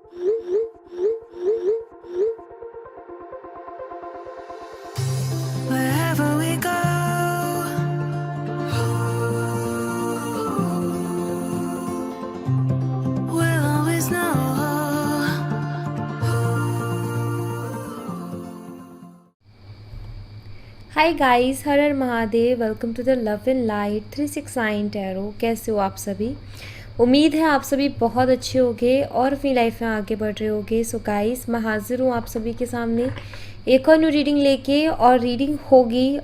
Wherever we go, we'll always know. Hi guys, हर हर Mahadev. Welcome to the love and light 369 tarot. कैसे हो आप सभी? उम्मीद है आप सभी बहुत अच्छे होंगे और अपनी लाइफ में आगे बढ़ रहे होंगे। सो गाइस, मैं हाजिर हूँ आप सभी के सामने एक और न्यू रीडिंग लेके, और रीडिंग होगी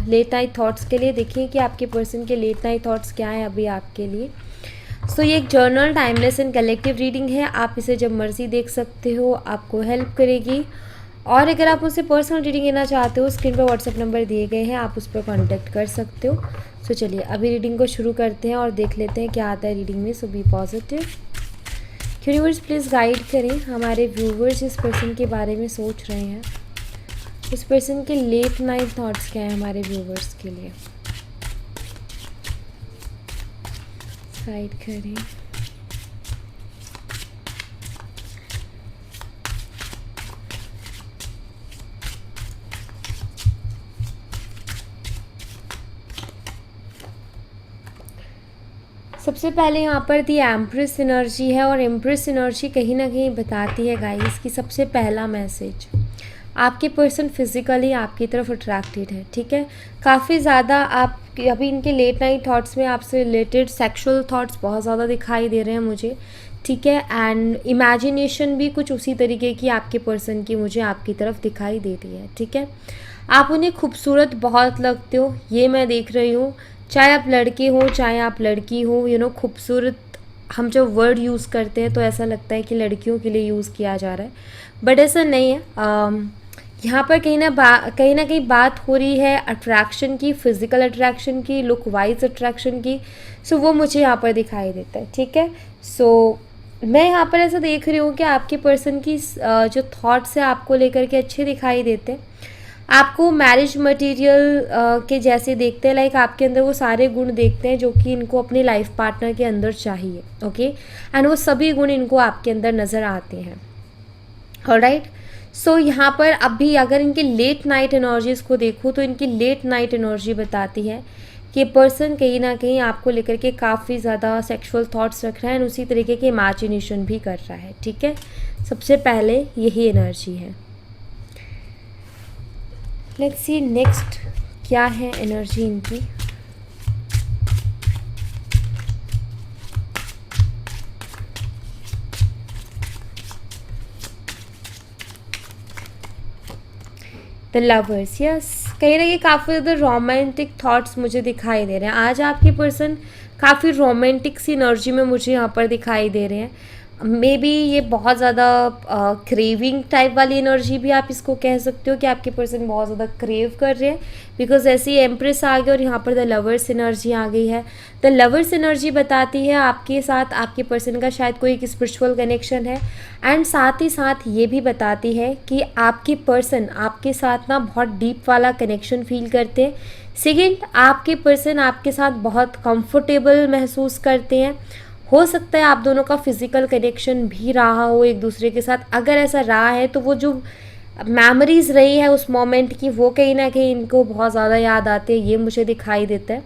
लेट नाइट थॉट्स के लिए। देखिए कि आपके पर्सन के लेट नाइट थॉट्स क्या हैं अभी आपके लिए। सो ये एक journal, timeless and collective reading है। आप इसे जब मर्जी देख सकते हो, आपको हेल्प करेगी। और अगर आप मुझसे पर्सनल रीडिंग लेना चाहते हो, स्क्रीन पर व्हाट्सएप नंबर दिए गए हैं, आप उस पर कांटेक्ट कर सकते हो। सो चलिए अभी रीडिंग को शुरू करते हैं और देख लेते हैं क्या आता है रीडिंग में। So be positive. Universe please guide करें हमारे व्यूवर्स जिस पर्सन के बारे में सोच रहे हैं, उस पर्सन के लेट नाइट थॉट्स क्या हैं हमारे व्यूवर्स के लिए। गाइड करें। सबसे पहले यहाँ पर दी एम्प्रेस एनर्जी है, और एम्प्रेस एनर्जी कहीं ना कहीं बताती है गाइस कि सबसे पहला मैसेज, आपके पर्सन फिज़िकली आपकी तरफ अट्रैक्टेड है। ठीक है, काफ़ी ज़्यादा आप अभी इनके लेट नाइट थॉट्स में आपसे रिलेटेड सेक्सुअल थॉट्स बहुत ज़्यादा दिखाई दे रहे हैं मुझे। ठीक है, एंड इमेजिनेशन भी कुछ उसी तरीके की आपके पर्सन की मुझे आपकी तरफ दिखाई दे रही है। ठीक है, आप उन्हें खूबसूरत बहुत लगते हो, ये मैं देख रही हूँ। चाहे आप लड़के हो चाहे आप लड़की हो, खूबसूरत हम जब वर्ड यूज़ करते हैं तो ऐसा लगता है कि लड़कियों के लिए यूज़ किया जा रहा है, बट ऐसा नहीं है। यहाँ पर कहीं ना कहीं बात हो रही है अट्रैक्शन की, फिज़िकल अट्रैक्शन की, लुक वाइज अट्रैक्शन की। सो वो मुझे यहाँ पर दिखाई देता है। ठीक है, सो मैं यहाँ पर ऐसा देख रही हूँ कि आपके पर्सन की जो थॉट्स है आपको लेकर के अच्छे दिखाई देते हैं। आपको मैरिज मटेरियल के जैसे देखते हैं, लाइक आपके अंदर वो सारे गुण देखते हैं जो कि इनको अपने लाइफ पार्टनर के अंदर चाहिए। ओके, एंड वो सभी गुण इनको आपके अंदर नज़र आते हैं। ऑलराइट, सो यहाँ पर अभी अगर इनके लेट नाइट एनर्जीज को देखूँ तो इनकी लेट नाइट एनर्जी बताती है कि पर्सन कहीं ना कहीं आपको लेकर के काफ़ी ज़्यादा सेक्सुअल थॉट्स रख रहा है, एंड उसी तरीके के इमेजिनेशन भी कर रहा है। ठीक है, सबसे पहले यही एनर्जी है। लेट्स सी नेक्स्ट क्या है एनर्जी इनकी। द लवर्स, यस, कहीं ना कहीं काफ़ी ज़्यादा रोमांटिक थॉट्स मुझे दिखाई दे रहे हैं। आज आपके पर्सन काफ़ी रोमांटिक सी एनर्जी में मुझे यहाँ पर दिखाई दे रहे हैं। मे बी ये बहुत ज़्यादा क्रेविंग टाइप वाली एनर्जी भी आप इसको कह सकते हो कि आपके पर्सन बहुत ज़्यादा क्रेव कर रहे हैं, बिकॉज ऐसे ही एम्प्रेस आ गई और यहाँ पर द लवर्स एनर्जी आ गई है। द लवर्स एनर्जी बताती है आपके साथ आपके पर्सन का शायद कोई एक स्पिरिचुअल कनेक्शन है, एंड साथ ही साथ ये भी बताती है कि आपके पर्सन आपके साथ ना बहुत डीप वाला कनेक्शन फील करते हैं। सेकेंड, आपके पर्सन आपके साथ बहुत कंफर्टेबल महसूस करते हैं। हो सकता है आप दोनों का फिज़िकल कनेक्शन भी रहा हो एक दूसरे के साथ। अगर ऐसा रहा है तो वो जो मेमोरीज़ रही है उस मोमेंट की, वो कहीं ना कहीं इनको बहुत ज़्यादा याद आते हैं, ये मुझे दिखाई देता है।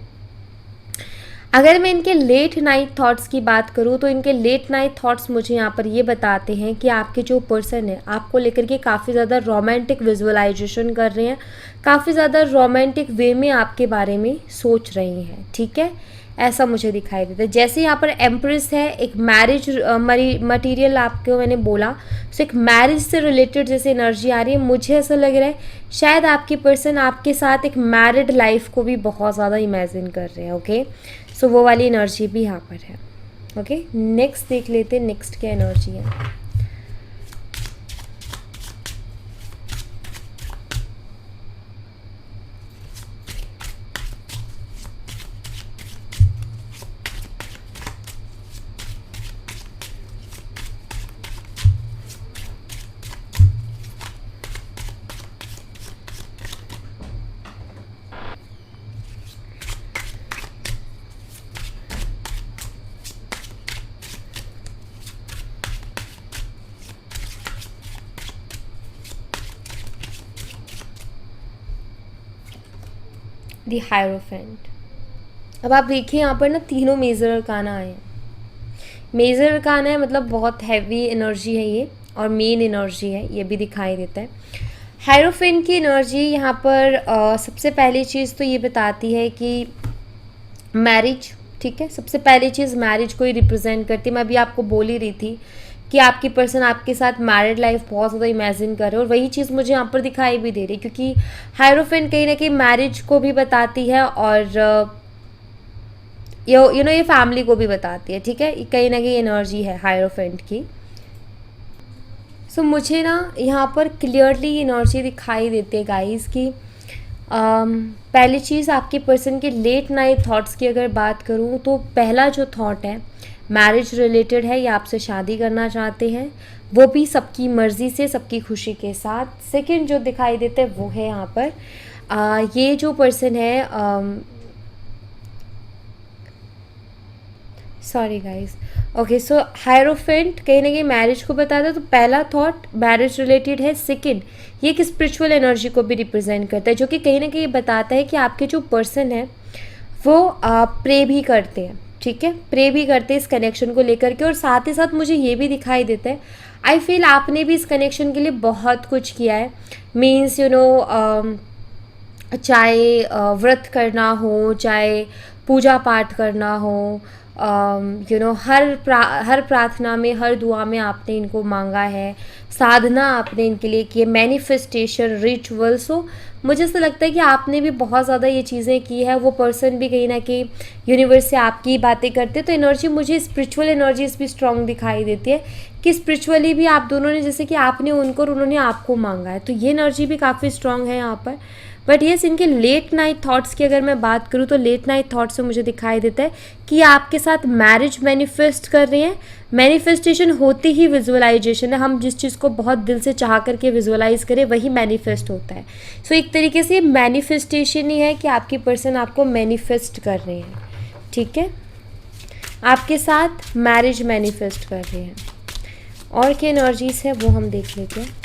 अगर मैं इनके लेट नाइट थॉट्स की बात करूँ तो इनके लेट नाइट थॉट्स मुझे यहाँ पर ये बताते हैं कि आपके जो पर्सन है आपको लेकर के काफ़ी ज़्यादा रोमांटिक विजुअलाइजेशन कर रहे हैं, काफ़ी ज़्यादा रोमांटिक वे में आपके बारे में सोच रही हैं। ठीक है, ऐसा मुझे दिखाई देता है। जैसे यहाँ पर एम्प्रेस है, एक मैरिज मटेरियल आपको मैंने बोला, तो एक मैरिज से रिलेटेड जैसे एनर्जी आ रही है। मुझे ऐसा लग रहा है शायद आपके पर्सन आपके साथ एक मैरिड लाइफ को भी बहुत ज़्यादा इमेजिन कर रहे हैं। ओके, सो वो वाली एनर्जी भी यहाँ पर है। ओके, नेक्स्ट देख लेते हैं नेक्स्ट क्या एनर्जी है। The hierophant. अब आप देखिए यहाँ पर ना तीनों मेजर अरकाना आए हैं। मेजर अरकाना है मतलब बहुत हैवी एनर्जी है ये, और मेन एनर्जी है ये भी दिखाई देता है। हायरोफेंट की एनर्जी यहाँ पर सबसे पहली चीज़ तो ये बताती है कि मैरिज, ठीक है, सबसे पहली चीज़ मैरिज को ही रिप्रेजेंट करती है। मैं अभी आपको बोल ही रही थी कि आपकी पर्सन आपके साथ मैरिड लाइफ बहुत ज़्यादा इमेजिन कर रहे हैं, और वही चीज़ मुझे यहाँ पर दिखाई भी दे रही है, क्योंकि हायरोफेंट कहीं ना कहीं मैरिज को भी बताती है और यू नो ये फैमिली को भी बताती है, ठीक है, कहीं ना कहीं एनर्जी है हायरोफेंट की। सो मुझे ना यहाँ पर क्लियरली एनर्जी दिखाई देती है गाइस कि पहली चीज़ आपके पर्सन के लेट नाइट थॉट्स की अगर बात करूँ तो पहला जो थॉट है मैरिज रिलेटेड है, या आपसे शादी करना चाहते हैं, वो भी सबकी मर्ज़ी से, सबकी खुशी के साथ। सेकंड जो दिखाई देता है वो है यहाँ पर ये जो पर्सन है, सॉरी गाइस, ओके, सो हायरोफेंट कहीं ना कहीं मैरिज को बताता है, तो पहला थॉट मैरिज रिलेटेड है। सेकंड ये एक स्पिरिचुअल एनर्जी को भी रिप्रेजेंट करता है, जो कि कहीं ना कहीं बताता है कि आपके जो पर्सन है वो प्रे भी करते हैं, ठीक है, प्रे भी करते हैं इस कनेक्शन को लेकर के। और साथ ही साथ मुझे ये भी दिखाई देता है, आई फील आपने भी इस कनेक्शन के लिए बहुत कुछ किया है। मीन्स यू नो चाहे व्रत करना हो, चाहे पूजा पाठ करना हो, यू नो हर प्रार्थना में, हर दुआ में आपने इनको मांगा है, साधना आपने इनके लिए की है, मैनिफेस्टेशन, रिचुअल्स। हो मुझे ऐसा लगता है कि आपने भी बहुत ज़्यादा ये चीज़ें की है। वो पर्सन भी कहीं ना कहीं यूनिवर्स से आपकी बातें करते हैं, तो एनर्जी मुझे स्पिरिचुअल एनर्जीज भी स्ट्रॉन्ग दिखाई देती है कि स्पिरिचुअली भी आप दोनों ने, जैसे कि आपने उनको और उन्होंने आपको मांगा है, तो ये एनर्जी भी काफ़ी स्ट्रॉन्ग है यहाँ पर। बट येस, इनके लेट नाइट थॉट्स की अगर मैं बात करूँ तो लेट नाइट थॉट्स से मुझे दिखाई देता है कि आपके साथ मैरिज मैनिफेस्ट कर रहे हैं। मैनिफेस्टेशन होती ही विजुअलाइजेशन है, हम जिस चीज़ को बहुत दिल से चाह करके विजुअलाइज करें वही मैनिफेस्ट होता है। सो एक तरीके से मैनिफेस्टेशन ही है कि आपकी पर्सन आपको मैनिफेस्ट कर रहे हैं, ठीक है, आपके साथ मैरिज मैनिफेस्ट कर रहे हैं। और क्या एनर्जीज है वो हम देख लेते हैं।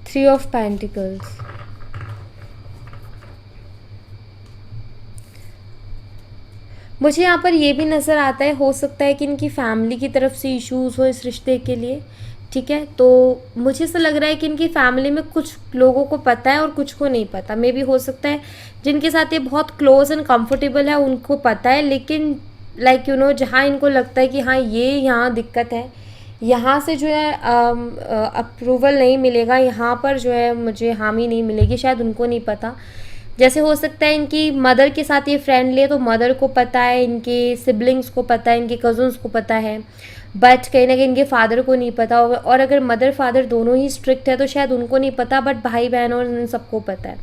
थ्री ऑफ पेंटिकल्स, मुझे यहाँ पर ये भी नज़र आता है, हो सकता है कि इनकी फैमिली की तरफ से इश्यूज़ हो इस रिश्ते के लिए, ठीक है। तो मुझे ऐसा लग रहा है कि इनकी फैमिली में कुछ लोगों को पता है और कुछ को नहीं पता। मे भी हो सकता है जिनके साथ ये बहुत क्लोज एंड कंफर्टेबल है उनको पता है, लेकिन लाइक यू नो जहाँ इनको लगता है कि हाँ ये यहाँ दिक्कत है, यहाँ से जो है अप्रूवल नहीं मिलेगा, यहाँ पर जो है मुझे हामी नहीं मिलेगी, शायद उनको नहीं पता। जैसे हो सकता है इनकी मदर के साथ ये फ्रेंड ले तो मदर को पता है, इनके सिबलिंग्स को पता है, इनके कज़न्स को पता है, बट कहीं ना कहीं इनके फादर को नहीं पता होगा। और अगर मदर फादर दोनों ही स्ट्रिक्ट है तो शायद उनको नहीं पता, बट भाई बहन और इन सबको पता है।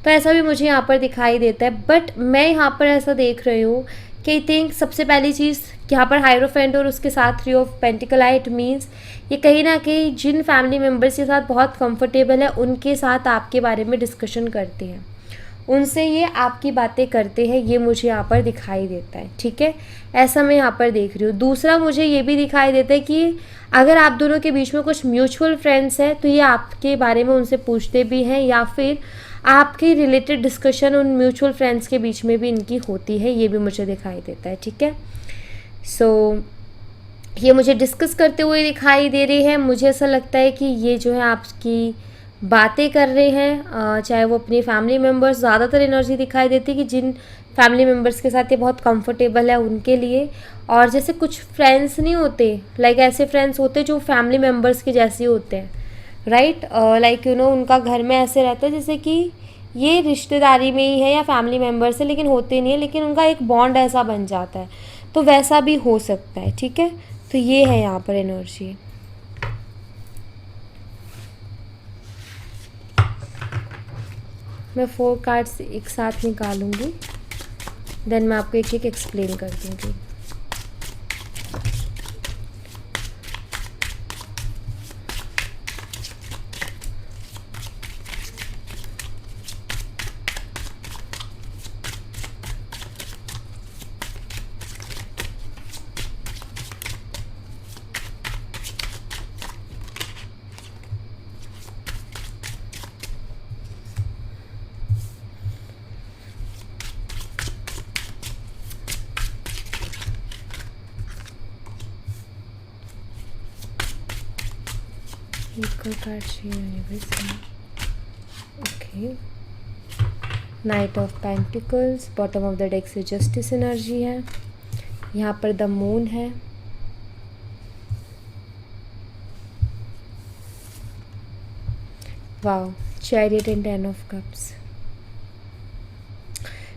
तो ऐसा भी मुझे यहाँ पर दिखाई देता है। बट मैं यहाँ पर ऐसा देख रही हूँ कि आई थिंक सबसे पहली चीज़ यहाँ पर हायरोफेंट और उसके साथ थ्री ऑफ पेंटिकल आए, इट मीन्स ये कहीं ना कहीं जिन फैमिली मेम्बर्स के साथ बहुत कंफर्टेबल है उनके साथ आपके बारे में डिस्कशन करते हैं, उनसे ये आपकी बातें करते हैं, ये मुझे यहाँ पर दिखाई देता है, ठीक है, ऐसा मैं यहाँ पर देख रही हूँ। दूसरा मुझे ये भी दिखाई देता है कि अगर आप दोनों के बीच में कुछ म्यूचुअल फ्रेंड्स हैं तो ये आपके बारे में उनसे पूछते भी हैं, या फिर आपके रिलेटेड डिस्कशन उन म्यूचुअल फ्रेंड्स के बीच में भी इनकी होती है, ये भी मुझे दिखाई देता है, ठीक है। सो ये मुझे डिस्कस करते हुए दिखाई दे रही है। मुझे ऐसा लगता है कि ये जो है आपकी बातें कर रहे हैं, चाहे वो अपनी फैमिली मेम्बर्स, ज़्यादातर एनर्जी दिखाई देती है कि जिन फैमिली मेम्बर्स के साथ ये बहुत कंफर्टेबल है उनके लिए। और जैसे कुछ फ्रेंड्स नहीं होते, लाइक ऐसे फ्रेंड्स होते जो फैमिली मेम्बर्स के जैसे होते हैं, राइट, लाइक यू नो उनका घर में ऐसे रहता है जैसे कि ये रिश्तेदारी में ही है या फैमिली मेम्बर्स है लेकिन होते नहीं है, लेकिन उनका एक बॉन्ड ऐसा बन जाता है, तो वैसा भी हो सकता है, ठीक है। तो ये है यहाँ पर एनर्जी। मैं 4 कार्ड्स एक साथ निकालूंगी, देन मैं आपको एक एक एक्सप्लेन कर दूँगी। इक्वल कार्ड चाहिए यूनिवर्स में। Okay, night of pentacles, bottom of the deck से जस्टिस एनर्जी है, यहाँ पर द मून है, wow, chariot and 10 of cups.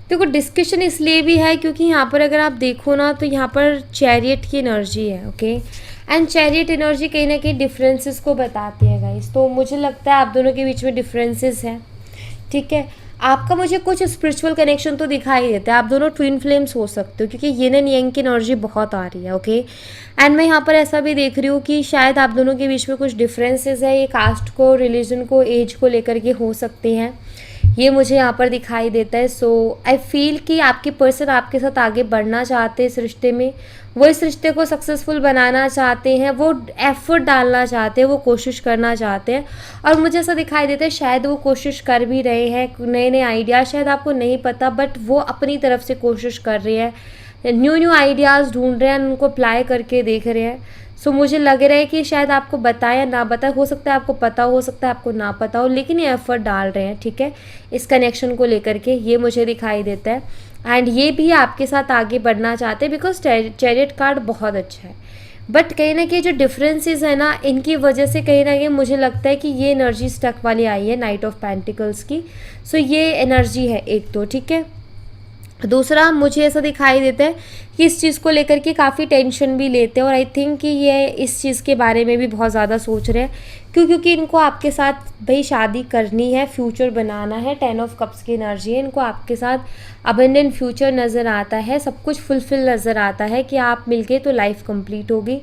देखो डिस्कशन इसलिए भी है क्योंकि यहाँ पर अगर आप देखो ना तो यहाँ पर चैरियट की एनर्जी है, ओके, एंड चैरियट एनर्जी कहीं ना कहीं डिफरेंसेस को बताती है गाइस। तो मुझे लगता है आप दोनों के बीच में डिफरेंसेस हैं, ठीक है। आपका मुझे कुछ स्पिरिचुअल कनेक्शन तो दिखाई देता है, आप दोनों ट्विन फ्लेम्स हो सकते हो क्योंकि येन एंड यांग की एनर्जी बहुत आ रही है, ओके। एंड मैं यहाँ पर ऐसा भी देख रही हूँ कि शायद आप दोनों के बीच में कुछ डिफरेंसेस है, ये कास्ट को, रिलीजन को, एज को लेकर के हो सकते हैं, ये मुझे यहाँ पर दिखाई देता है। सो आई फील कि आपके पर्सन आपके साथ आगे बढ़ना चाहते हैं इस रिश्ते में, वो इस रिश्ते को सक्सेसफुल बनाना चाहते हैं, वो एफर्ट डालना चाहते हैं, वो कोशिश करना चाहते हैं, और मुझे ऐसा दिखाई देता है शायद वो कोशिश कर भी रहे हैं, नए नए आइडिया शायद आपको नहीं पता बट वो अपनी तरफ से कोशिश कर रहे हैं, न्यू आइडियाज़ ढूंढ रहे हैं, उनको अप्लाई करके देख रहे हैं। सो मुझे लग रहा है कि शायद आपको बताए या ना बताए, हो सकता है आपको पता हो सकता है आपको ना पता हो, लेकिन ये एफर्ट डाल रहे हैं, ठीक है, इस कनेक्शन को लेकर के, ये मुझे दिखाई देता है। एंड ये भी आपके साथ आगे बढ़ना चाहते हैं बिकॉज चैरियट कार्ड बहुत अच्छा है, बट कहीं ना कहीं जो डिफरेंसेस है ना इनकी वजह से कहीं ना कहीं मुझे लगता है कि ये एनर्जी स्टक वाली आई है नाइट ऑफ पेंटिकल्स की। सो ये एनर्जी है एक तो, ठीक है। दूसरा मुझे ऐसा दिखाई देता है कि इस चीज़ को लेकर के काफ़ी टेंशन भी लेते हैं, और आई थिंक कि ये इस चीज़ के बारे में भी बहुत ज़्यादा सोच रहे हैं क्योंकि इनको आपके साथ भाई शादी करनी है, फ्यूचर बनाना है, 10 ऑफ कप्स की एनर्जी है, इनको आपके साथ अबंडेंट फ्यूचर नज़र आता है, सब कुछ फुलफिल नज़र आता है कि आप मिल गए तो लाइफ कंप्लीट होगी,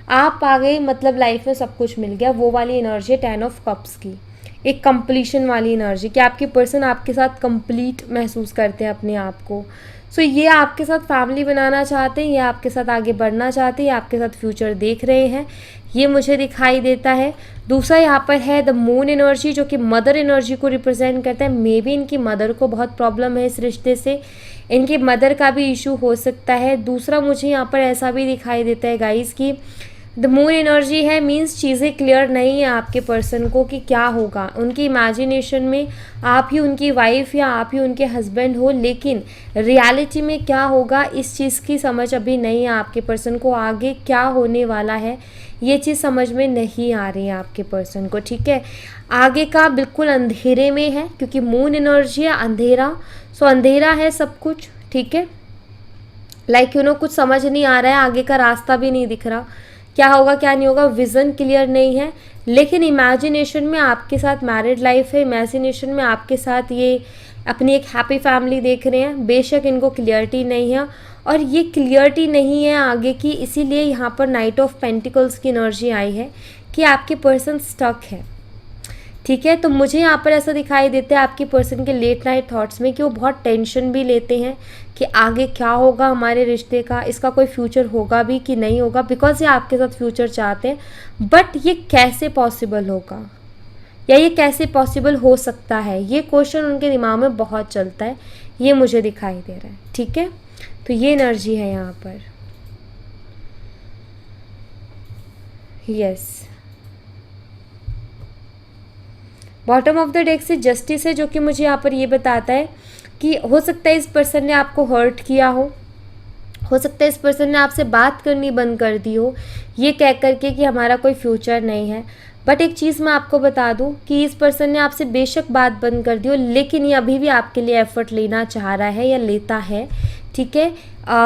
आप आ गए मतलब लाइफ में सब कुछ मिल गया, वो वाली एनर्जी है 10 ऑफ कप्स की, एक कंप्लीशन वाली एनर्जी कि आपके पर्सन आपके साथ कंप्लीट महसूस करते हैं अपने आप को। सो ये आपके साथ फैमिली बनाना चाहते हैं, ये आपके साथ आगे बढ़ना चाहते हैं, ये आपके साथ फ्यूचर देख रहे हैं, ये मुझे दिखाई देता है। दूसरा यहाँ पर है द मून एनर्जी जो कि मदर एनर्जी को रिप्रेजेंट करता है। मे बी इनकी मदर को बहुत प्रॉब्लम है इस रिश्ते से, इनकी मदर का भी इशू हो सकता है। दूसरा मुझे यहाँ पर ऐसा भी दिखाई देता है गाइस कि द मून एनर्जी है मीन्स चीज़ें क्लियर नहीं है आपके पर्सन को कि क्या होगा, उनकी इमेजिनेशन में आप ही उनकी वाइफ या आप ही उनके हस्बैंड हो, लेकिन रियलिटी में क्या होगा इस चीज़ की समझ अभी नहीं है आपके पर्सन को, आगे क्या होने वाला है ये चीज़ समझ में नहीं आ रही है आपके पर्सन को, ठीक है। आगे का बिल्कुल अंधेरे में है क्योंकि मून एनर्जी है अंधेरा, सो अंधेरा है सब कुछ, ठीक है। लाइक कुछ समझ नहीं आ रहा है, आगे का रास्ता भी नहीं दिख रहा, क्या होगा क्या नहीं होगा, विज़न क्लियर नहीं है, लेकिन इमेजिनेशन में आपके साथ मैरिड लाइफ है, इमेजिनेशन में आपके साथ ये अपनी एक हैप्पी फैमिली देख रहे हैं। बेशक इनको क्लियरिटी नहीं है, और ये क्लियरिटी नहीं है आगे की, इसीलिए यहाँ पर नाइट ऑफ पेंटिकल्स की एनर्जी आई है कि आपके पर्सन स्टक है, ठीक है। तो मुझे यहाँ पर ऐसा दिखाई देता है आपके पर्सन के लेट नाइट थॉट्स में कि वो बहुत टेंशन भी लेते हैं कि आगे क्या होगा हमारे रिश्ते का, इसका कोई फ्यूचर होगा भी कि नहीं होगा, बिकॉज ये आपके साथ फ्यूचर चाहते हैं, बट ये कैसे पॉसिबल होगा या ये कैसे पॉसिबल हो सकता है, ये क्वेश्चन उनके दिमाग में बहुत चलता है, ये मुझे दिखाई दे रहा है, ठीक है। तो ये एनर्जी है यहाँ पर, yes. Bottom of the deck से जस्टिस है जो कि मुझे यहाँ पर ये बताता है कि हो सकता है इस पर्सन ने आपको हर्ट किया हो सकता है इस पर्सन ने आपसे बात करनी बंद कर दी हो, ये कह करके कि हमारा कोई फ्यूचर नहीं है। बट एक चीज़ मैं आपको बता दूं कि इस पर्सन ने आपसे बेशक बात बंद कर दी हो, लेकिन ये अभी भी आपके लिए एफर्ट लेना चाह रहा है या लेता है, ठीक है।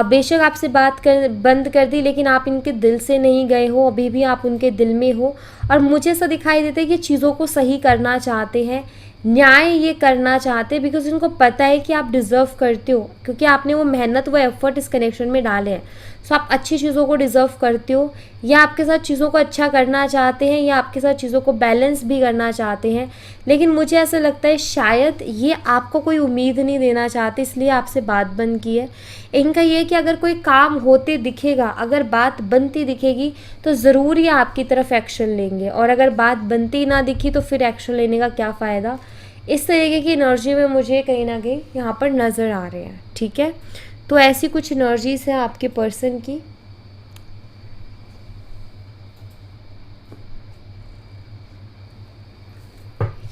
बेशक आपसे बात बंद कर दी, लेकिन आप इनके दिल से नहीं गए हो, अभी भी आप उनके दिल में हो, और मुझे ऐसा दिखाई देता है कि चीज़ों को सही करना चाहते हैं, न्याय ये करना चाहते हैं, बिकॉज उनको पता है कि आप डिज़र्व करते हो, क्योंकि आपने वो मेहनत, वो एफर्ट इस कनेक्शन में डाले हैं। सो आप अच्छी चीज़ों को डिज़र्व करते हो, या आपके साथ चीज़ों को अच्छा करना चाहते हैं, या आपके साथ चीज़ों को बैलेंस भी करना चाहते हैं। लेकिन मुझे ऐसा लगता है शायद ये आपको कोई उम्मीद नहीं देना चाहते, इसलिए आपसे बात बंद की है। इनका ये कि अगर कोई काम होते दिखेगा, अगर बात बनती दिखेगी तो ज़रूर ये आपकी तरफ एक्शन लेंगे, और अगर बात बनती ना दिखी तो फिर एक्शन लेने का क्या फ़ायदा। इस तरीके की एनर्जी में मुझे कहीं ना कहीं यहाँ पर नज़र आ रहे हैं, ठीक है। तो ऐसी कुछ एनर्जीज हैं आपके पर्सन की।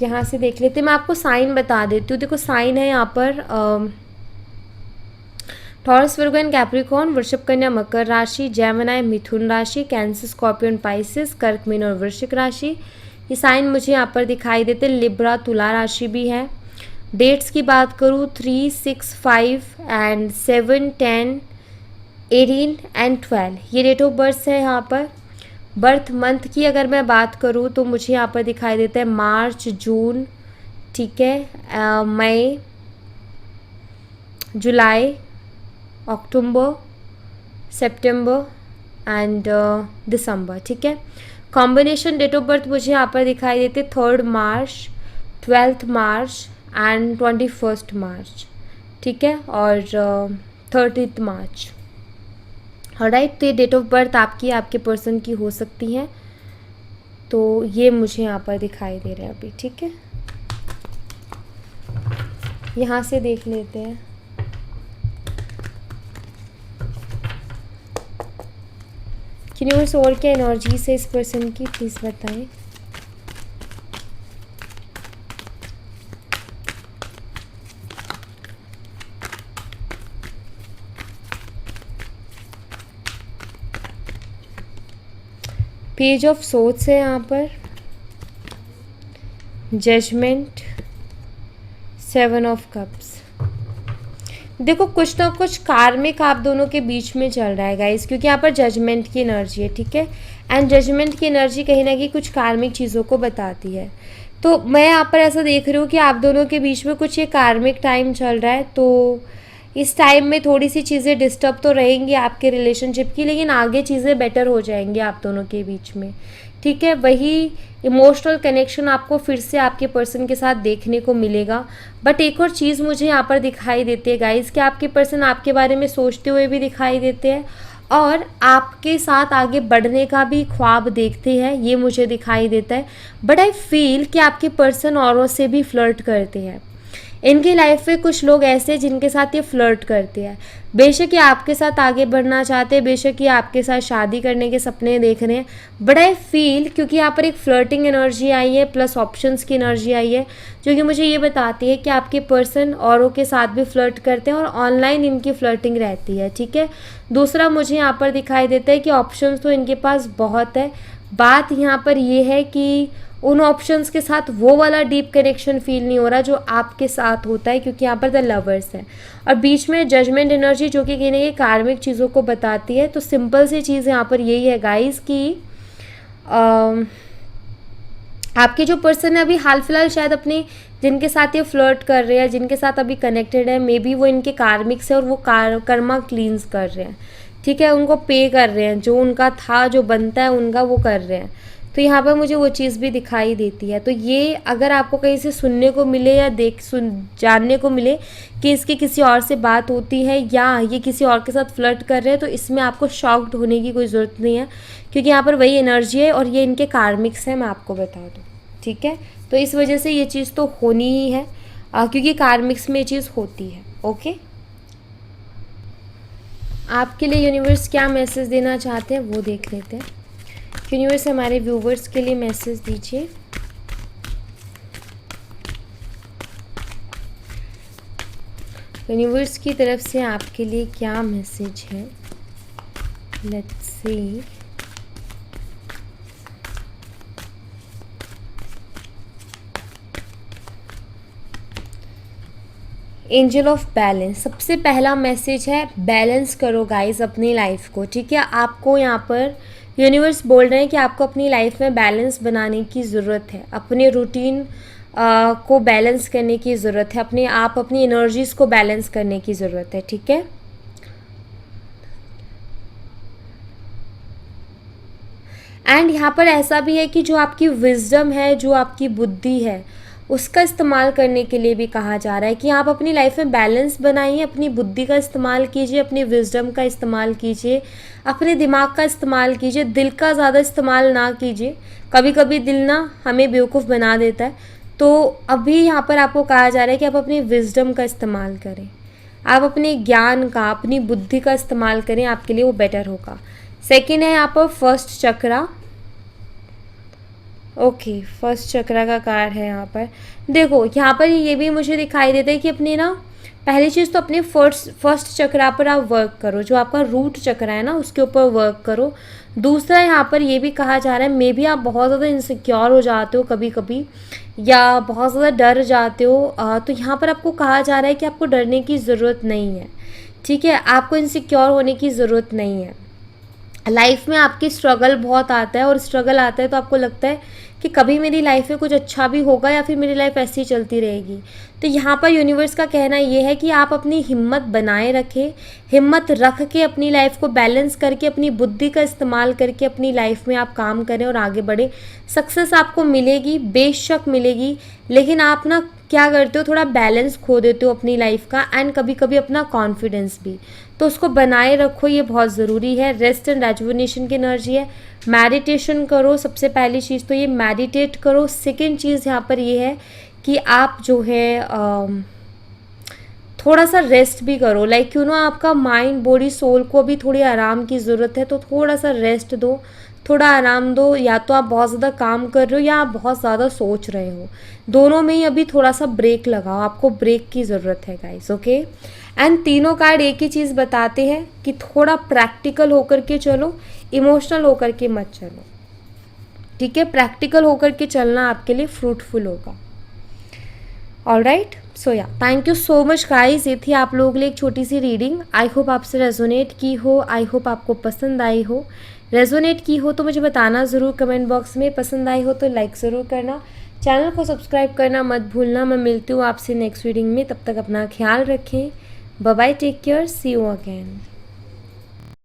यहाँ से देख लेते हैं, मैं आपको साइन बता देती हूँ। देखो साइन है यहाँ पर टॉरस, वर्गो एंड कैप्रिकॉर्न, वृषभ, कन्या, मकर राशि, जेमिनी, मिथुन राशि, कैंसर, स्कॉर्पियन, पाइसेस, कर्क, मीन और वृश्चिक राशि। ये साइन मुझे यहाँ पर दिखाई देते। लिब्रा, तुला राशि भी है। डेट्स की बात करूँ 3, 6, 5 एंड 7, 10, 18 एंड 12 ये डेट ऑफ बर्थ है यहाँ पर। बर्थ मंथ की अगर मैं बात करूँ तो मुझे यहाँ पर दिखाई देता है मार्च, जून, ठीक है, मई, जुलाई, अक्टूबर, सितंबर एंड दिसंबर, ठीक है। कॉम्बिनेशन डेट ऑफ बर्थ मुझे यहाँ पर दिखाई देते 3rd March, 12th March and 21st मार्च, ठीक है, और 30th मार्च। ऑलराइट, तो ये डेट ऑफ बर्थ आपके पर्सन की हो सकती हैं। तो ये मुझे यहाँ पर दिखाई दे रहा है अभी, ठीक है। यहाँ से देख लेते हैं। यूनिवर्स और क्या एनर्जी से इस पर्सन की, प्लीज़ बताएं। पेज ऑफ सोर्ड्स है यहाँ पर, जजमेंट, 7 ऑफ कप्स। देखो कुछ ना कुछ कार्मिक आप दोनों के बीच में चल रहा है गाइस, क्योंकि यहाँ पर जजमेंट की एनर्जी है, ठीक है। एंड जजमेंट की एनर्जी कहीं ना कहीं कुछ कार्मिक चीज़ों को बताती है। तो मैं यहाँ पर ऐसा देख रही हूँ कि आप दोनों के बीच में कुछ ये कार्मिक टाइम चल रहा है। तो इस टाइम में थोड़ी सी चीज़ें डिस्टर्ब तो रहेंगी आपके रिलेशनशिप की, लेकिन आगे चीज़ें बेटर हो जाएंगी आप दोनों के बीच में, ठीक है। वही इमोशनल कनेक्शन आपको फिर से आपके पर्सन के साथ देखने को मिलेगा। बट एक और चीज़ मुझे यहाँ पर दिखाई देती है गाइस कि आपके पर्सन आपके बारे में सोचते हुए भी दिखाई देते हैं और आपके साथ आगे बढ़ने का भी ख्वाब देखते हैं, ये मुझे दिखाई देता है। बट आई फील कि आपके पर्सन औरों से भी फ्लर्ट करते हैं। इनकी लाइफ में कुछ लोग ऐसे हैं जिनके साथ ये फ्लर्ट करते हैं। बेशक ये आपके साथ आगे बढ़ना चाहते हैं, बेशक ये आपके साथ शादी करने के सपने देख रहे हैं, बट आई फील क्योंकि यहाँ पर एक फ्लर्टिंग एनर्जी आई है प्लस ऑप्शंस की एनर्जी आई है, जो कि मुझे ये बताती है कि आपके पर्सन औरों के साथ भी फ्लर्ट करते हैं और ऑनलाइन इनकी फ्लर्टिंग रहती है, ठीक है। दूसरा मुझे यहाँ पर दिखाई देता है कि ऑप्शंस तो इनके पास बहुत है। बात यहाँ पर ये है कि उन ऑप्शंस के साथ वो वाला डीप कनेक्शन फील नहीं हो रहा जो आपके साथ होता है, क्योंकि यहाँ पर द लवर्स है और बीच में जजमेंट एनर्जी जो कि कहीं ना कहीं कार्मिक चीज़ों को बताती है। तो सिंपल सी चीज़ यहाँ पर यही है गाइस कि आपके जो पर्सन है अभी हाल फिलहाल शायद अपने जिनके साथ ये फ्लर्ट कर रहे हैं, जिनके साथ अभी कनेक्टेड है, मे बी वो इनके कार्मिक से और वो कर्मा क्लींस कर रहे हैं, ठीक है, उनको पे कर रहे हैं, जो उनका था जो बनता है उनका वो कर रहे हैं। तो यहाँ पर मुझे वो चीज़ भी दिखाई देती है। तो ये अगर आपको कहीं से सुनने को मिले या जानने को मिले कि इसकी किसी और से बात होती है या ये किसी और के साथ फ्लर्ट कर रहे हैं, तो इसमें आपको शॉक्ड होने की कोई ज़रूरत नहीं है, क्योंकि यहाँ पर वही एनर्जी है और ये इनके कार्मिक्स हैं, मैं आपको बता दूँ, ठीक है। तो इस वजह से ये चीज़ तो होनी ही है, क्योंकि कार्मिक्स में ये चीज़ होती है। ओके, आपके लिए यूनिवर्स क्या मैसेज देना चाहते हैं वो देख लेते हैं। यूनिवर्स हमारे व्यूवर्स के लिए मैसेज दीजिए। यूनिवर्स की तरफ से आपके लिए क्या मैसेज है, let's see. Angel of balance, सबसे पहला मैसेज है बैलेंस करो गाइस अपनी लाइफ को, ठीक है। आपको यहाँ पर यूनिवर्स बोल रहे हैं कि आपको अपनी लाइफ में बैलेंस बनाने की ज़रूरत है, अपने रूटीन को बैलेंस करने की ज़रूरत है, अपनी एनर्जीज़ को बैलेंस करने की ज़रूरत है, ठीक है। एंड यहाँ पर ऐसा भी है कि जो आपकी विजडम है, जो आपकी बुद्धि है, उसका इस्तेमाल करने के लिए भी कहा जा रहा है कि आप अपनी लाइफ में बैलेंस बनाइए, अपनी बुद्धि का इस्तेमाल कीजिए, अपनी विजडम का इस्तेमाल कीजिए, अपने दिमाग का इस्तेमाल कीजिए, दिल का ज़्यादा इस्तेमाल ना कीजिए। कभी कभी दिल ना हमें बेवकूफ़ बना देता है। तो अभी यहाँ पर आपको कहा जा रहा है कि आप अपनी विजडम का इस्तेमाल करें, आप अपने ज्ञान का, अपनी बुद्धि का इस्तेमाल करें, आपके लिए वो बेटर होगा। सेकेंड है यहाँ पर फर्स्ट चक्रा, ओके, फर्स्ट चक्रा का कार्ड है यहाँ पर। देखो यहाँ पर ये भी मुझे दिखाई देता है कि अपनी ना पहली चीज़ तो अपने फर्स्ट चक्रा पर आप वर्क करो, जो आपका रूट चक्रा है ना उसके ऊपर वर्क करो। दूसरा यहाँ पर ये भी कहा जा रहा है मे बी आप बहुत ज़्यादा इनसिक्योर हो जाते हो कभी कभी, या बहुत ज़्यादा डर जाते हो, तो यहाँ पर आपको कहा जा रहा है कि आपको डरने की ज़रूरत नहीं है, ठीक है। आपको इनसिक्योर होने की ज़रूरत नहीं है। लाइफ में आपकी स्ट्रगल बहुत आता है, और स्ट्रगल आता है तो आपको लगता है कि कभी मेरी लाइफ में कुछ अच्छा भी होगा या फिर मेरी लाइफ ऐसी ही चलती रहेगी। तो यहाँ पर यूनिवर्स का कहना ये है कि आप अपनी हिम्मत बनाए रखें, हिम्मत रख के अपनी लाइफ को बैलेंस करके, अपनी बुद्धि का इस्तेमाल करके अपनी लाइफ में आप काम करें और आगे बढ़े। सक्सेस आपको मिलेगी, बेशक मिलेगी, लेकिन आप ना क्या करते हो, थोड़ा बैलेंस खो देते हो अपनी लाइफ का, एंड कभी कभी अपना कॉन्फिडेंस भी। तो उसको बनाए रखो, ये बहुत ज़रूरी है। रेस्ट एंड रेजुविनेशन की एनर्जी है। मेडिटेशन करो, सबसे पहली चीज़ तो ये मेडिटेट करो। सेकेंड चीज़ यहाँ पर ये है कि आप जो है थोड़ा सा रेस्ट भी करो, लाइक आपका माइंड बॉडी सोल को भी थोड़ी आराम की ज़रूरत है, तो थोड़ा सा रेस्ट दो, थोड़ा आराम दो। या तो आप बहुत ज़्यादा काम कर रहे हो या आप बहुत ज़्यादा सोच रहे हो, दोनों में ही अभी थोड़ा सा ब्रेक लगाओ, आपको ब्रेक की ज़रूरत है गाइस, ओके। एंड तीनों कार्ड एक ही चीज़ बताते हैं कि थोड़ा प्रैक्टिकल होकर के चलो, इमोशनल होकर के मत चलो, ठीक है। प्रैक्टिकल होकर के चलना आपके लिए फ्रूटफुल होगा। ऑलराइट, सो या thank you so much guys. ये थी आप लोगों के लिए एक छोटी सी रीडिंग। आई होप आपसे रेजोनेट की हो, आई होप आपको पसंद आई हो। रेजोनेट की हो तो मुझे बताना ज़रूर कमेंट बॉक्स में, पसंद आई हो तो लाइक ज़रूर करना, चैनल को सब्सक्राइब करना मत भूलना। मैं मिलती हूँ आपसे नेक्स्ट रीडिंग में, तब तक अपना ख्याल रखें। Bye bye, take care, see you again.